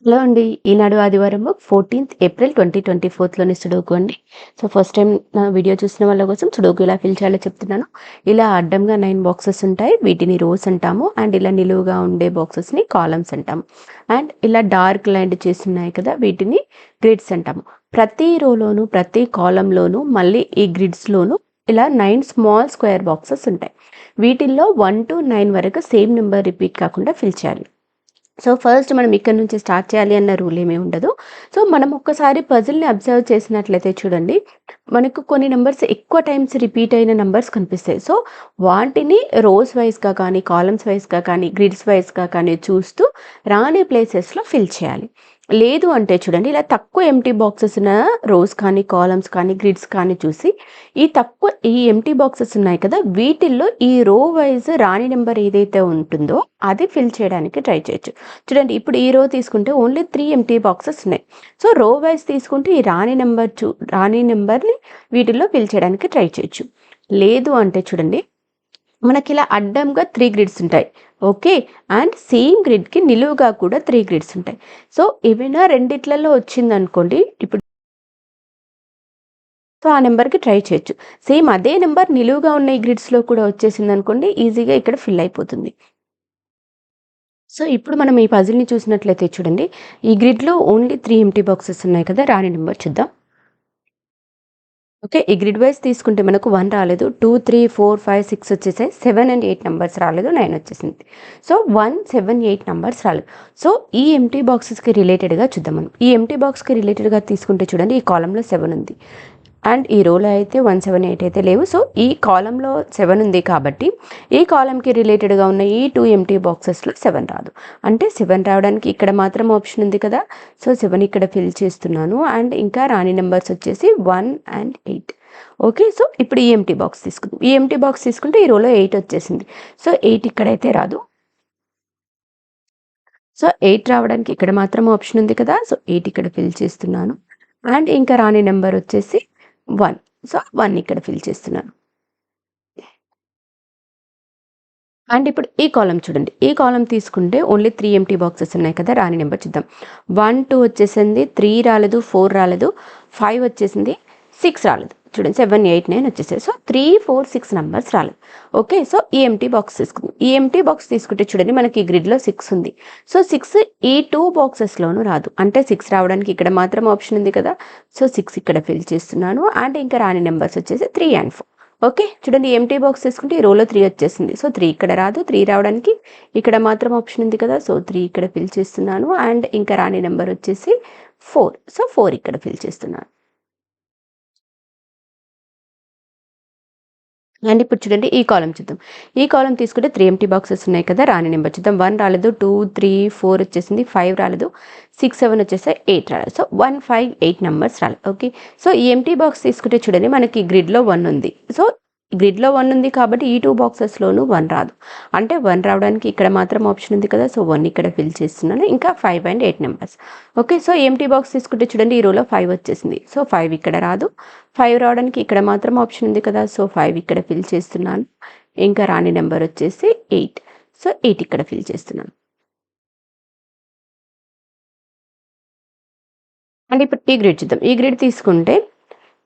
Hello అండి. ఈనాడు ఆదివారం 14th April 2024లోని sudoku అండి. సో, ఫస్ట్ టైం నా వీడియో చూసిన వాళ్ళ కోసం సుడోకు ఎలా ఫిల్ చేయాలో చెప్తున్నాను. ఇలా అడ్డంగా 9 బాక్సెస్ ఉంటాయి. వీటిని రోస్ అంటాము. అండ్ ఇలా నిలువుగా ఉండే బాక్సెస్‌ని కాలమ్స్ అంటాము. అండ్ ఇలా డార్క్ లైన్డ్ చేసున్నాయి కదా! వీటిని గ్రిడ్స్ అంటాము. ప్రతి రోలోను, ప్రతి కాలమ్‌లోను మళ్ళీ ఈ గ్రిడ్స్‌లోను ఇలా 9 స్మాల్ స్క్వేర్ బాక్సెస్ ఉంటాయి. వీటిల్లో 1-9 వరకు సేమ్ నంబర్ రిపీట్ కాకుండా ఫిల్ చేయాలి. సో, ఫస్ట్ మనం ఇక్కడి నుంచి స్టార్ట్ చేయాలి అన్న రూల్ ఏమీ ఉండదు. సో, మనం ఒక్కసారి పజిల్‌ని అబ్జర్వ్ చేసినట్లయితే చూడండి, మనకు కొన్ని నంబర్స్ ఎక్కువ టైమ్స్ రిపీట్ అయిన నంబర్స్ కనిపిస్తాయి. సో, వాటిని రోస్ వైస్‌గా కానీ, కాలమ్స్ వైస్‌గా కానీ, గ్రిడ్స్ వైస్‌గా కానీ చూస్తూ రాని ప్లేసెస్‌లో ఫిల్ చేయాలి. లేదు అంటే చూడండి, ఇలా తక్కువ ఎంప్టీ బాక్సెస్ ఉన్న రోస్ కానీ, కాలమ్స్ కానీ, గ్రిడ్స్ కానీ చూసి ఈ ఎంప్టీ బాక్సెస్ ఉన్నాయి కదా! వీటిల్లో ఈ రో వైస్ రాని నంబర్ ఏదైతే ఉంటుందో అది ఫిల్ చేయడానికి ట్రై చేయొచ్చు. చూడండి, ఇప్పుడు ఈ రో తీసుకుంటే ఓన్లీ 3 ఎంప్టీ బాక్సెస్ ఉన్నాయి. సో, రో వైస్ తీసుకుంటే ఈ రాని నంబర్‌ని వీటిల్లో ఫిల్ చేయడానికి ట్రై చేయొచ్చు. లేదు అంటే చూడండి, మనకిలా అడ్డంగా 3 గ్రిడ్స్ ఉంటాయి. ఓకే. అండ్ సేమ్ గ్రిడ్‌కి నిలువుగా కూడా 3 గ్రిడ్స్ ఉంటాయి. సో, ఏవైనా రెండిట్లలో వచ్చిందనుకోండి, ఇప్పుడు ఆ నంబర్‌కి ట్రై చేయొచ్చు. సేమ్ అదే నంబర్ నిలువుగా ఉన్న ఈ గ్రిడ్స్‌లో కూడా వచ్చేసిందనుకోండి, ఈజీగా ఇక్కడ ఫిల్ అయిపోతుంది. సో, ఇప్పుడు మనం ఈ పజిల్‌ని చూసినట్లయితే చూడండి, ఈ గ్రిడ్‌లో ఓన్లీ 3 ఎంప్టీ బాక్సెస్ ఉన్నాయి కదా! రాని నంబర్ చూద్దాం. ఓకే. ఈ గ్రిడ్ వైస్ తీసుకుంటే మనకు 1 రాలేదు. 2, 3, 4, 5, 6 వచ్చేసాయి. 7 అండ్ 8 నంబర్స్ రాలేదు. 9 వచ్చేసింది. సో, 1, 7, 8 నంబర్స్ రాలేదు. సో, ఈ ఎంప్టీ బాక్సెస్‌కి రిలేటెడ్‌గా చూద్దాం మనం. ఈ ఎంప్టీ బాక్స్‌కి రిలేటెడ్‌గా తీసుకుంటే చూడండి, ఈ కాలమ్‌లో 7 ఉంది. అండ్ ఈ రోలో అయితే 1, 7, 8 అయితే లేవు. సో, ఈ కాలమ్‌లో 7 ఉంది కాబట్టి, ఈ కాలమ్‌కి రిలేటెడ్‌గా ఉన్న ఈ 2 ఎంప్టీ బాక్సెస్‌లో 7 రాదు. అంటే 7 రావడానికి ఇక్కడ మాత్రం ఆప్షన్ ఉంది కదా! సో, 7 ఇక్కడ ఫిల్ చేస్తున్నాను. అండ్ ఇంకా రాని నంబర్స్ వచ్చేసి 1 అండ్ 8. ఓకే. సో, ఇప్పుడు ఈ ఎంప్టీ బాక్స్ తీసుకుందాం. ఈ ఎంప్టీ బాక్స్ తీసుకుంటే ఈ రోలో 8 వచ్చేసింది. సో, 8 ఇక్కడైతే రాదు. సో, 8 రావడానికి ఇక్కడ మాత్రం ఆప్షన్ ఉంది కదా! సో, 8 ఇక్కడ ఫిల్ చేస్తున్నాను. అండ్ ఇంకా రాని నంబర్ వచ్చేసి 1. సో, 1 ఇక్కడ ఫిల్ చేస్తున్నాను. అండ్ ఇప్పుడు ఈ కాలమ్ చూడండి. ఈ కాలమ్ తీసుకుంటే ఓన్లీ 3 ఎంప్టీ బాక్సెస్ ఉన్నాయి కదా! రాని నంబర్ చూద్దాం. 1, 2 వచ్చేసింది. 3 రాలేదు. 4 రాలేదు. 5 వచ్చేసింది. 6 రాలేదు. చూడండి, 7, 8, 9 వచ్చేసాయి. సో, 3, 4, 6 నంబర్స్ రాలేదు. ఓకే. సో, ఈ ఎంప్టీ బాక్స్ తీసుకుందాం. ఈ ఎంప్టీ బాక్స్ తీసుకుంటే చూడండి, మనకి గ్రిడ్‌లో 6 ఉంది. సో, 6 ఈ 2 బాక్సెస్‌లోనూ రాదు. అంటే 6 రావడానికి ఇక్కడ మాత్రం ఆప్షన్ ఉంది కదా! సో, 6 ఇక్కడ ఫిల్ చేస్తున్నాను. అండ్ ఇంకా రాని నంబర్స్ వచ్చేసి 3 అండ్ 4. ఓకే. చూడండి, ఎంప్టీ బాక్స్ తీసుకుంటే ఈ రోలో 3 వచ్చేసింది. సో, 3 ఇక్కడ రాదు. 3 రావడానికి ఇక్కడ మాత్రం ఆప్షన్ ఉంది కదా! సో, 3 ఇక్కడ ఫిల్ చేస్తున్నాను. అండ్ ఇంకా రాని నంబర్ వచ్చేసి 4. సో, 4 ఇక్కడ ఫిల్ చేస్తున్నాను. అండ్ ఇప్పుడు చూడండి, ఈ కాలమ్ చూద్దాం. ఈ కాలమ్ తీసుకుంటే 3 ఎంప్టీ బాక్సెస్ ఉన్నాయి కదా! రాని నంబర్ చూద్దాం. 1 రాలేదు. 2, 3, 4 వచ్చేసింది. 5 రాలేదు. 6, 7 వచ్చేసాయి. 8 రాలేదు. సో, 1, 5, 8 నంబర్స్ రాలేదు. ఓకే. సో, ఈ ఎంప్టీ బాక్స్ తీసుకుంటే చూడండి, మనకి గ్రిడ్‌లో 1 ఉంది. సో, గ్రిడ్‌లో 1 ఉంది కాబట్టి ఈ 2 బాక్సెస్‌లోనూ 1 రాదు. అంటే 1 రావడానికి ఇక్కడ మాత్రం ఆప్షన్ ఉంది కదా! సో, 1 ఇక్కడ ఫిల్ చేస్తున్నాను. ఇంకా 5 and 8 numbers. Okay. So, empty box తీసుకుంటే చూడండి, ఈ రోలో 5 వచ్చేసింది. సో, 5 ఇక్కడ రాదు. 5 రావడానికి ఇక్కడ మాత్రం ఆప్షన్ ఉంది కదా! సో, 5 ఇక్కడ ఫిల్ చేస్తున్నాను. ఇంకా రాని నంబర్ వచ్చేసి 8. సో, 8 ఇక్కడ ఫిల్ చేస్తున్నాను. అండ్ ఇప్పుడు ఈ గ్రిడ్ చూద్దాం. ఈ గ్రిడ్ తీసుకుంటే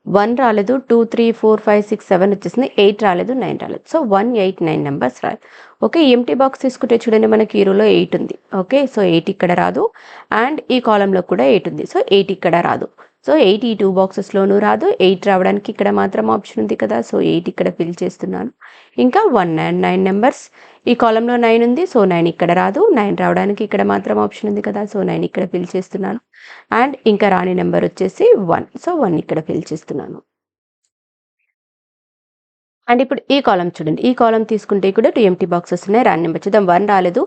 1 రాలేదు. 2, 3, 4, 5, 6, 7 వచ్చేసింది. 8 రాలేదు. 9 రాలేదు. సో, 1, 8, 9 నంబర్స్ రాలేదు. ఓకే. ఎంప్టీ బాక్స్ తీసుకుంటే చూడండి, మనకి ఈ రోలో 8 ఉంది. ఓకే. సో, 8 ఇక్కడ రాదు. అండ్ ఈ కాలమ్‌లో కూడా 8 ఉంది. సో, 8 ఇక్కడ రాదు. సో, 8 ఈ 2 బాక్సెస్‌లోనూ రాదు. 8 రావడానికి ఇక్కడ మాత్రం ఆప్షన్ ఉంది కదా! సో, 8 ఇక్కడ ఫిల్ చేస్తున్నాను. ఇంకా 1 అండ్ 9 నంబర్స్. ఈ కాలమ్‌లో 9 ఉంది. సో, 9 ఇక్కడ రాదు. 9 రావడానికి ఇక్కడ మాత్రం ఆప్షన్ ఉంది కదా! సో, 9 ఇక్కడ ఫిల్ చేస్తున్నాను. అండ్ ఇంకా రాని నంబర్ వచ్చేసి 1. సో, 1 ఇక్కడ ఫిల్ చేస్తున్నాను. అండ్ ఇప్పుడు ఈ కాలమ్ చూడండి. ఈ కాలమ్ తీసుకుంటే కూడా 2 ఎంప్టీ బాక్సెస్ ఉన్నాయి. రాని నంబర్ చూద్దాం. 1 రాలేదు.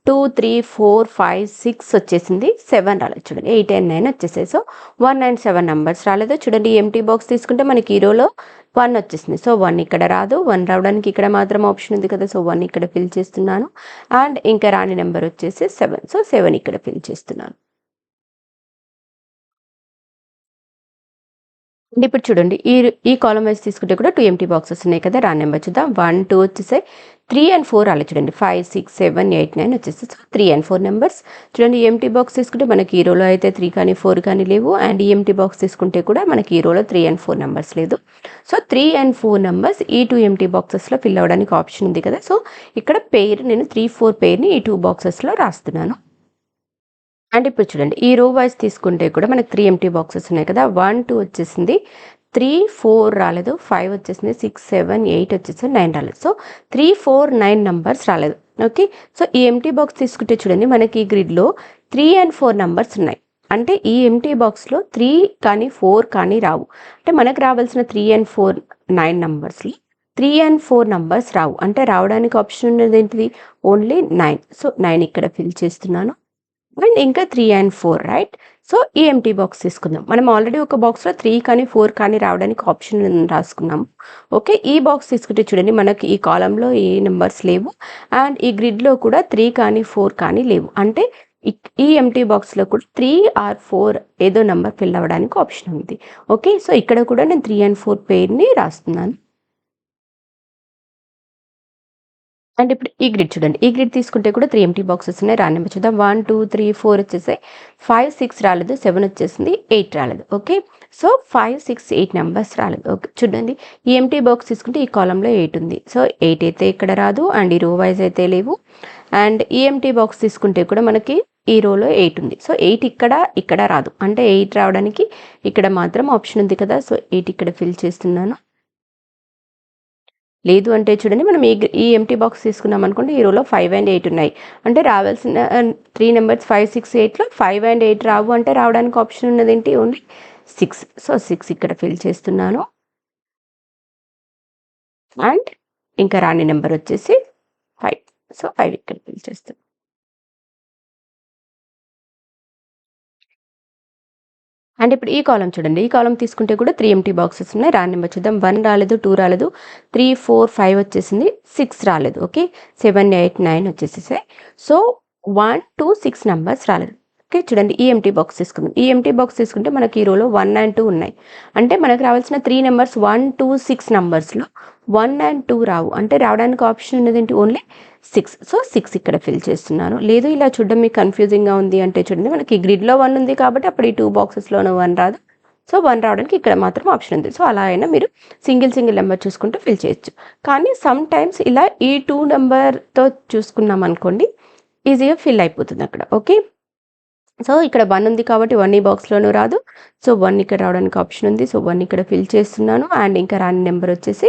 2, 3, 4, 5, 6 వచ్చేసింది. 7 రాలేదు. చూడండి, 8 అండ్ 9 వచ్చేసాయి. సో, 1 అండ్ 7 నంబర్స్ రాలేదు. చూడండి, ఈ ఎంప్టీ బాక్స్ తీసుకుంటే మనకి ఈ రోలో 1 వచ్చేసింది. సో, 1 ఇక్కడ రాదు. 1 రావడానికి ఇక్కడ మాత్రం ఆప్షన్ ఉంది కదా! సో, 1 ఇక్కడ ఫిల్ చేస్తున్నాను. అండ్ ఇంకా రాని నంబర్ వచ్చేసి 7. సో, 7 ఇక్కడ ఫిల్ చేస్తున్నాను. అంటే ఇప్పుడు చూడండి, ఈ కాలమ్ వైస్ తీసుకుంటే కూడా 2 ఎంప్టీ బాక్సెస్ ఉన్నాయి కదా! రాని నంబర్ చూద్దాం. 1, 2 వచ్చేసాయి. 3 అండ్ 4 రాలేదు చూడండి. 5, 6, 7, 8, 9 వచ్చేసి. సో 3 అండ్ 4 నెంబర్స్ చూడండి. ఎంటీ బాక్స్ తీసుకుంటే మనకి ఈ రోలో అయితే 3 కానీ 4 కానీ లేవు. అండ్ ఎంటీ బాక్స్ తీసుకుంటే కూడా మనకి ఈ రోలో 3 అండ్ 4 నెంబర్స్ లేదు. సో 3 అండ్ 4 నెంబర్స్ ఈ 2 ఎంటీ బాక్సెస్లో ఫిల్ అవ్వడానికి ఆప్షన్ ఉంది కదా. సో ఇక్కడ పెయిర్ నేను 3, 4 పెయిర్ని ఈ 2 బాక్సెస్లో రాస్తున్నాను. అండ్ ఇప్పుడు చూడండి ఈ రో వైజ్ తీసుకుంటే కూడా మనకి 3 ఎంటీ బాక్సెస్ ఉన్నాయి కదా. 1, 2 వచ్చేసింది. 3, 4 రాలేదు. 5 వచ్చేసింది. 6, 7, 8 వచ్చేసి 9 రాలేదు. సో 3, 4, 9 నంబర్స్ రాలేదు. ఓకే. సో ఈ ఎంటీ బాక్స్ తీసుకుంటే చూడండి మనకి ఈ గ్రిడ్లో 3 అండ్ 4 నంబర్స్ ఉన్నాయి. అంటే ఈ ఎంటీ బాక్స్లో 3 కానీ 4 కానీ రావు. అంటే మనకు రావాల్సిన 3 అండ్ 4 9 నంబర్స్లో 3 అండ్ 4 నంబర్స్ రావు. అంటే రావడానికి ఆప్షన్ ఉన్నది ఏంటిది? ఓన్లీ 9. సో 9 ఇక్కడ ఫిల్ చేస్తున్నాను. అండ్ ఇంకా 3 అండ్ 4 రైట్. సో ఈ ఎంటీ బాక్స్ తీసుకుందాం. మనం ఆల్రెడీ ఒక బాక్స్లో 3 కానీ 4 కానీ రావడానికి ఆప్షన్ రాసుకున్నాం. ఓకే. ఈ బాక్స్ తీసుకుంటే చూడండి మనకి ఈ కాలంలో ఏ నెంబర్స్ లేవు. అండ్ ఈ గ్రిడ్లో కూడా 3 కానీ 4 కానీ లేవు. అంటే ఈ ఎంటీ బాక్స్లో కూడా 3 ఆర్ 4 ఏదో నెంబర్ ఫిల్ అవ్వడానికి ఆప్షన్ ఉంది. ఓకే. సో ఇక్కడ కూడా నేను 3 అండ్ 4 పెయిర్ని రాస్తున్నాను. అండ్ ఇప్పుడు ఈ గ్రిడ్ చూడండి. ఈ గ్రిడ్ తీసుకుంటే కూడా 3 ఎంటీ బాక్సెస్ ఉన్నాయి. రాండి నెంబర్ చూద్దాం. 1, 2, 3, 4 వచ్చేసాయి. 5, 6 రాలేదు. 7 వచ్చేసింది. 8 రాలేదు. ఓకే. సో 5, 6, 8 నెంబర్స్ రాలేదు. ఓకే. చూడండి ఈ ఎంటీ బాక్స్ తీసుకుంటే ఈ కాలంలో 8 ఉంది. సో 8 అయితే ఇక్కడ రాదు. అండ్ ఈ రో వైజ్ అయితే లేవు. అండ్ ఈ ఎంటీ బాక్స్ తీసుకుంటే కూడా మనకి ఈ రోలో 8 ఉంది. సో 8 ఇక్కడ రాదు. అంటే 8 రావడానికి ఇక్కడ మాత్రం ఆప్షన్ ఉంది కదా. సో 8 ఇక్కడ ఫిల్ చేస్తున్నాను. లేదు అంటే చూడండి మనం ఈ ఎంటీ బాక్స్ తీసుకున్నాం అనుకోండి. ఈ రోలో 5 అండ్ 8 ఉన్నాయి. అంటే రావాల్సిన 3 నెంబర్స్ 5, 6, 8లో 5 అండ్ 8 రావు. అంటే రావడానికి ఆప్షన్ ఉన్నది ఏంటి? ఓన్లీ 6. సో 6 ఇక్కడ ఫిల్ చేస్తున్నాను. అండ్ ఇంకా రాని నెంబర్ వచ్చేసి 5. సో 5 ఇక్కడ ఫిల్ చేస్తాను. అండ్ ఇప్పుడు ఈ కాలమ్ చూడండి. ఈ కాలమ్ తీసుకుంటే కూడా 3 ఎంటీ బాక్సెస్ ఉన్నాయి. రాని నెంబర్ చూద్దాం. 1 రాలేదు. 2 రాలేదు. 3, 4, 5 వచ్చేసింది. 6 రాలేదు. ఓకే. 7, 8, 9 వచ్చేసేసాయి. సో 1, 2, 6 నంబర్స్ రాలేదు. ఓకే. చూడండి ఈ ఎంటీ బాక్స్ తీసుకుందాం. ఈ ఎంటీ బాక్స్ తీసుకుంటే మనకి ఈ రోలో 1 అండ్ 2 ఉన్నాయి. అంటే మనకు రావాల్సిన 3 నెంబర్స్ 1, 2, 6 నంబర్స్లో 1 అండ్ 2 రావు. అంటే రావడానికి ఆప్షన్ ఉన్నది ఏంటి? ఓన్లీ 6. సో 6 ఇక్కడ ఫిల్ చేస్తున్నాను. లేదు ఇలా చూడడం మీకు కన్ఫ్యూజింగ్గా ఉంది అంటే చూడండి మనకి గ్రిడ్లో 1 ఉంది కాబట్టి అప్పుడు ఈ 2 బాక్సెస్లోనూ 1 రాదు. సో 1 రావడానికి ఇక్కడ మాత్రం ఆప్షన్ ఉంది. సో అలా అయినా మీరు సింగిల్ నెంబర్ చూసుకుంటూ ఫిల్ చేయొచ్చు. కానీ సమ్ టైమ్స్ ఇలా ఈ 2 నెంబర్తో చూసుకున్నాం అనుకోండి ఈజీగా ఫిల్ అయిపోతుంది అక్కడ. ఓకే. సో ఇక్కడ 1 ఉంది కాబట్టి 1 ఈ బాక్స్లోనూ రాదు. సో 1 ఇక్కడ రావడానికి ఆప్షన్ ఉంది. సో 1 ఇక్కడ ఫిల్ చేస్తున్నాను. అండ్ ఇంకా రాని నెంబర్ వచ్చేసి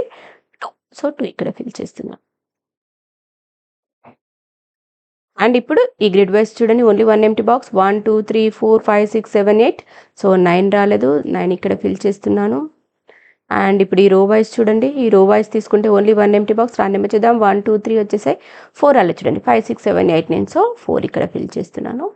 2. సో 2 ఇక్కడ ఫిల్ చేస్తున్నాను. అండ్ ఇప్పుడు ఈ గ్రిడ్ వైస్ చూడండి ఓన్లీ 1 ఎంప్టీ బాక్స్. 1, 2, 3, 4, 5, 6, 7, 8. సో 9 రాలేదు. 9 ఇక్కడ ఫిల్ చేస్తున్నాను. అండ్ ఇప్పుడు ఈ రో వైస్ చూడండి. ఈ రో వైస్ తీసుకుంటే ఓన్లీ 1 ఎంప్టీ బాక్స్. రాని నెంబర్ చూద్దాం. 1, 2, 3 వచ్చేసాయి. 4 రాలేదు చూడండి. 5, 6, 7, 8, 9. సో 4 ఇక్కడ ఫిల్ చేస్తున్నాను.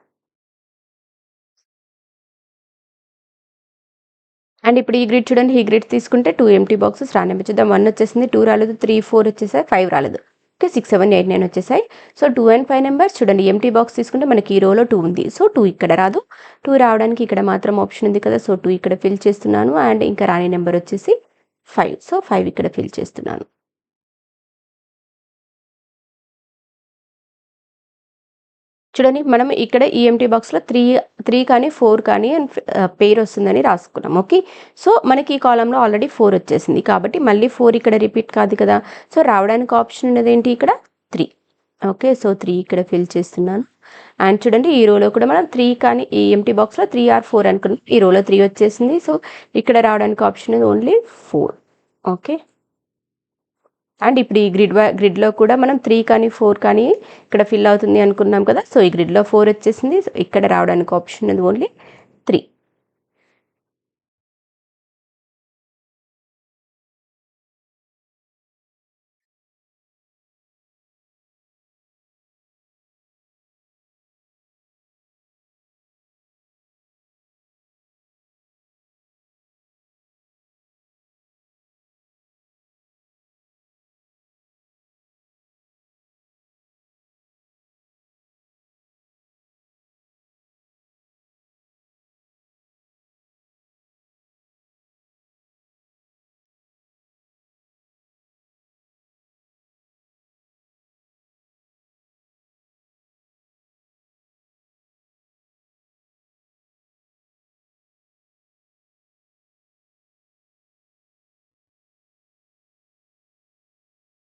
అండ్ ఇప్పుడు ఈ గ్రిడ్ చూడండి. ఈ గ్రిడ్ తీసుకుంటే 2 ఎంప్టీ బాక్సెస్. రాని నెంబర్ చూద్దాం. 1 వచ్చేసింది. 2 రాలేదు. 3, 4 వచ్చేసాయి. 5 రాలేదు. ఓకే. 6, 7, 8, 9 వచ్చేసాయి. సో 2 అండ్ 5 నెంబర్స్ చూడండి. ఎంప్టీ బాక్స్ తీసుకుంటే మనకి ఈ రోలో 2 ఉంది. సో 2 ఇక్కడ రాదు. 2 రావడానికి ఇక్కడ మాత్రం ఆప్షన్ ఉంది కదా. సో 2 ఇక్కడ ఫిల్ చేస్తున్నాను. అండ్ ఇంకా రాని నెంబర్ వచ్చేసి 5. సో 5 ఇక్కడ ఫిల్ చేస్తున్నాను. చూడండి మనం ఇక్కడ ఈ ఎంప్టీ బాక్స్లో 3 కానీ 4 కానీ పేరు వస్తుందని రాసుకున్నాం. ఓకే. సో మనకి ఈ కాలంలో ఆల్రెడీ 4 వచ్చేసింది కాబట్టి మళ్ళీ 4 ఇక్కడ రిపీట్ కాదు కదా. సో రావడానికి ఆప్షన్ ఉన్నది ఏంటి? ఇక్కడ 3. ఓకే. సో 3 ఇక్కడ ఫిల్ చేస్తున్నాను. అండ్ చూడండి ఈ రోలో కూడా మనం 3 కానీ ఈ ఎంప్టీ బాక్స్లో 3 ఆర్ 4 అనుకున్నాం. ఈ రోలో 3 వచ్చేసింది. సో ఇక్కడ రావడానికి ఆప్షన్ ఉంది ఓన్లీ 4. ఓకే. అండ్ ఇప్పుడు ఈ గ్రిడ్లో కూడా మనం 3 కానీ 4 కానీ ఇక్కడ ఫిల్ అవుతుంది అనుకున్నాం కదా. సో ఈ గ్రిడ్లో 4 వచ్చేసింది. సో ఇక్కడ రావడానికి ఆప్షన్ ఉంది ఓన్లీ 3.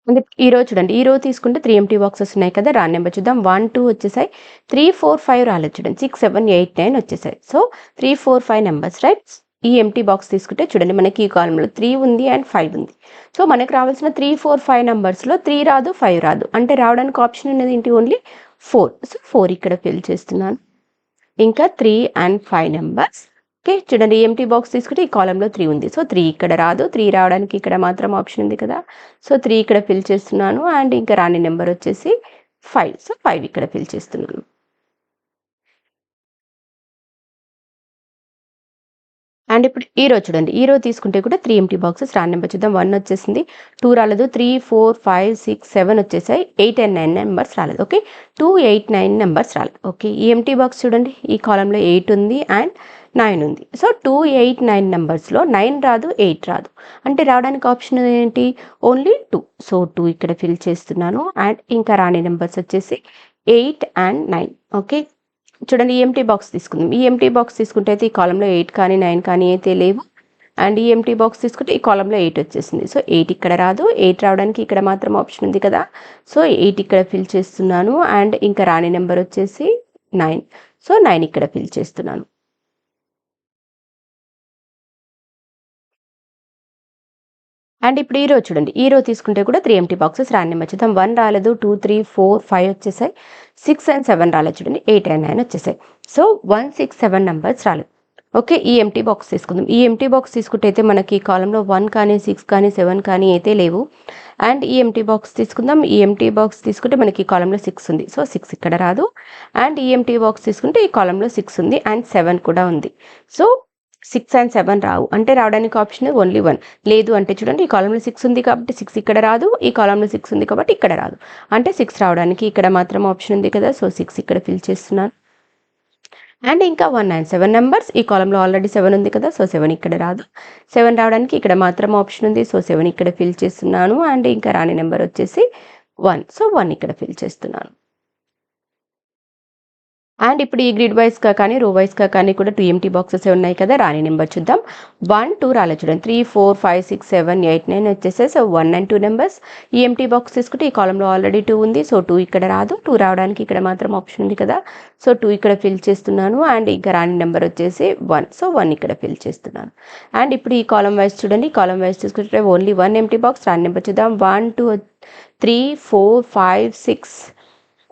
అంటే ఈ రో చూడండి. ఈ రో తీసుకుంటే 3 ఎంప్టీ బాక్సెస్ ఉన్నాయి కదా! రాంగ్ నెంబర్ చూద్దాం. 1, 2 వచ్చేసాయి. 3, 4, 5 రాలేదు చూడండి. 6, 7, 8, 9 వచ్చేసాయి. So, 3, 4, 5 numbers right. ఈ ఎంప్టీ బాక్స్ తీసుకుంటే చూడండి మనకి ఈ కాలమ్‌లో 3 ఉంది అండ్ 5 ఉంది. సో, మనకు రావాల్సిన 3, 4, 5 నంబర్స్‌లో 3 రాదు, 5 రాదు. అంటే రావడానికి ఆప్షన్ అనేది ఏంటి? ఓన్లీ 4. సో, 4 ఇక్కడ ఫిల్ చేస్తున్నాను. ఇంకా 3 అండ్ 5 నంబర్స్. ఓకే. చూడండి ఎంప్టీ బాక్స్ తీసుకుంటే ఈ కాలమ్‌లో 3 ఉంది. సో, 3 ఇక్కడ రాదు. 3 రావడానికి ఇక్కడ మాత్రం ఆప్షన్ ఉంది కదా! సో, 3 ఇక్కడ ఫిల్ చేస్తున్నాను అండ్ ఇంకా రాని నెంబర్ వచ్చేసి 5. సో, 5 ఇక్కడ ఫిల్ చేస్తున్నాను. అండ్ ఇప్పుడు ఈ రో చూడండి. ఈ రో తీసుకుంటే కూడా 3 ఎంప్టీ బాక్సెస్ రాని నెంబర్ చూద్దాం. 1 వచ్చేసింది. 2 రాలేదు. 3, 4, 5, 6, 7 వచ్చేసాయి. 8 అండ్ 9 నంబర్స్ రాలేదు. ఓకే. 2, 8, 9 నంబర్స్ రాలేదు. ఓకే. ఈ ఎంప్టీ బాక్స్ చూడండి. ఈ కాలమ్‌లో 8 ఉంది అండ్ 9 ఉంది. సో, 2, 8, 9 నంబర్స్‌లో 9 రాదు, 8 రాదు. అంటే రావడానికి ఆప్షన్ ఏంటి? ఓన్లీ 2. సో, 2 ఇక్కడ ఫిల్ చేస్తున్నాను అండ్ ఇంకా రాని నంబర్స్ వచ్చేసి 8 అండ్ 9. ఓకే. చూడండి ఈ ఎంప్టీ బాక్స్ తీసుకుందాం. ఈ ఎంప్టీ బాక్స్ తీసుకుంటే అయితే ఈ కాలమ్‌లో 8 కానీ, 9 కానీ అయితే లేవు. అండ్ ఈ ఎంప్టీ బాక్స్ తీసుకుంటే ఈ కాలమ్‌లో 8 వచ్చేసింది. సో, 8 ఇక్కడ రాదు. 8 రావడానికి ఇక్కడ మాత్రం ఆప్షన్ ఉంది కదా! సో, 8 ఇక్కడ ఫిల్ చేస్తున్నాను అండ్ ఇంకా రాని నెంబర్ వచ్చేసి 9. సో, 9 ఇక్కడ ఫిల్ చేస్తున్నాను. అండ్ ఇప్పుడు ఈ రో చూడండి. ఈ రో తీసుకుంటే కూడా 3 ఎంప్టీ బాక్సెస్ రాని నెంబర్ చూద్దాం. 1 రాలేదు. 2, 3, 4, 5 వచ్చేసాయి. 6 అండ్ 7 రాలేదు చూడండి. 8 అండ్ 9 వచ్చేసాయి. సో, 1, 6, 7 నంబర్స్ రాలేదు. ఓకే. ఈ ఎంప్టీ బాక్స్ తీసుకుందాం. ఈ ఎంప్టీ బాక్స్ తీసుకుంటే అయితే మనకి ఈ కాలమ్‌లో 1 కానీ, 6 కానీ, 7 కానీ అయితే లేవు. అండ్ ఈ ఎంప్టీ బాక్స్ తీసుకుందాం. ఈ ఎంప్టీ బాక్స్ తీసుకుంటే మనకి ఈ కాలమ్‌లో 6 ఉంది. సో, 6 ఇక్కడ రాదు. అండ్ ఈ ఎంప్టీ బాక్స్ తీసుకుంటే ఈ కాలమ్‌లో 6 ఉంది అండ్ 7 కూడా ఉంది. సో, 6 అండ్ 7 రావు. అంటే రావడానికి ఆప్షన్ ఓన్లీ 1. లేదు అంటే చూడండి ఈ కాలమ్‌లో 6 ఉంది కాబట్టి 6 ఇక్కడ రాదు. ఈ కాలమ్‌లో 6 ఉంది కాబట్టి ఇక్కడ రాదు. అంటే 6 రావడానికి ఇక్కడ మాత్రం ఆప్షన్ ఉంది కదా! సో, 6 ఇక్కడ ఫిల్ చేస్తున్నాను. అండ్ ఇంకా 1 అండ్ 7 నంబర్స్ ఈ కాలమ్‌లో ఆల్రెడీ 7 ఉంది కదా! సో, 7 ఇక్కడ రాదు. 7 రావడానికి ఇక్కడ మాత్రం ఆప్షన్ ఉంది. సో, 7 ఇక్కడ ఫిల్ చేస్తున్నాను. అండ్ ఇంకా రాని నంబర్ వచ్చేసి 1. సో, 1 ఇక్కడ ఫిల్ చేస్తున్నాను. అండ్ ఇప్పుడు ఈ గ్రిడ్ వైస్‌గా కానీ, రో వైస్‌గా కానీ కూడా 2 ఎంప్టీ బాక్సెసే ఉన్నాయి కదా! రాని నెంబర్ చూద్దాం. 1, 2 రాలేదు చూడండి. 3, 4, 5, 6, 7, 8, 9 వచ్చేసాయి. So, 1 and 2 numbers. ఈ ఎంప్టీ బాక్స్ తీసుకుంటే ఈ కాలమ్‌లో ఆల్రెడీ 2 ఉంది. సో, 2 ఇక్కడ రాదు. 2 రావడానికి ఇక్కడ మాత్రం ఆప్షన్ ఉంది కదా! సో, 2 ఇక్కడ ఫిల్ చేస్తున్నాను. అండ్ ఇంకా రాని నెంబర్ వచ్చేసి 1. సో, 1 ఇక్కడ ఫిల్ చేస్తున్నాను. అండ్ ఇప్పుడు ఈ కాలమ్ వైస్ చూడండి. కాలమ్ వైస్ తీసుకుంటే ఓన్లీ 1 ఎంప్టీ బాక్స్. రాని నెంబర్ చూద్దాం. 1, 2, 3, 4, 5, 6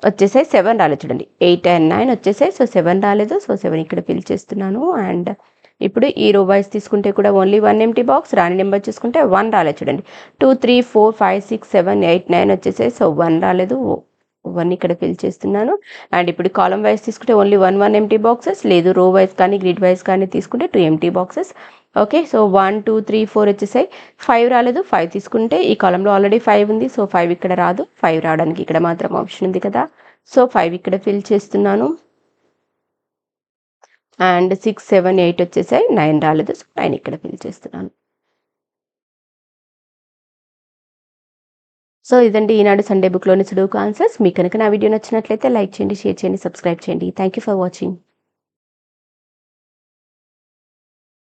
వచ్చేసాయి. 7 రాలేదు చూడండి. 8 అండ్ 9 వచ్చేసాయి. సో, 7 రాలేదు. సో, 7 ఇక్కడ ఫిల్ చేస్తున్నాను. అండ్ ఇప్పుడు ఈ రో వైస్ తీసుకుంటే కూడా ఓన్లీ 1 ఎంప్టీ బాక్స్. రాని నెంబర్ చూసుకుంటే 1 రాలేదు చూడండి. 2, 3, 4, 5, 6, 7, 8, 9 వచ్చేసాయి. సో, 1 రాలేదు. 1 ఇక్కడ ఫిల్ చేస్తున్నాను. అండ్ ఇప్పుడు కాలమ్ వైస్ తీసుకుంటే ఓన్లీ 1, 1 ఎంప్టీ బాక్సెస్. లేదు రో వైస్ కానీ, గ్రిడ్ వైస్ కానీ తీసుకుంటే 2 ఎంప్టీ బాక్సెస్. ఓకే. సో, 1, 2, 3, 4 వచ్చేసాయి. 5 రాలేదు. 5 తీసుకుంటే ఈ కాలమ్‌లో ఆల్రెడీ 5 ఉంది. సో, 5 ఇక్కడ రాదు. 5 రావడానికి ఇక్కడ మాత్రం ఆప్షన్ ఉంది కదా! సో, 5 ఇక్కడ ఫిల్ చేస్తున్నాను. అండ్ 6, 7, 8 వచ్చేసాయి. 9 రాలేదు. సో, 9 ఇక్కడ ఫిల్ చేస్తున్నాను. సో, ఇదండి ఈనాడు సండే బుక్‌లోని సుడోకు ఆన్సర్స్. మీకు గనుక నా వీడియో నచ్చినట్లయితే లైక్ చేయండి, షేర్ చేయండి, సబ్స్క్రైబ్ చేయండి. Thank you for watching.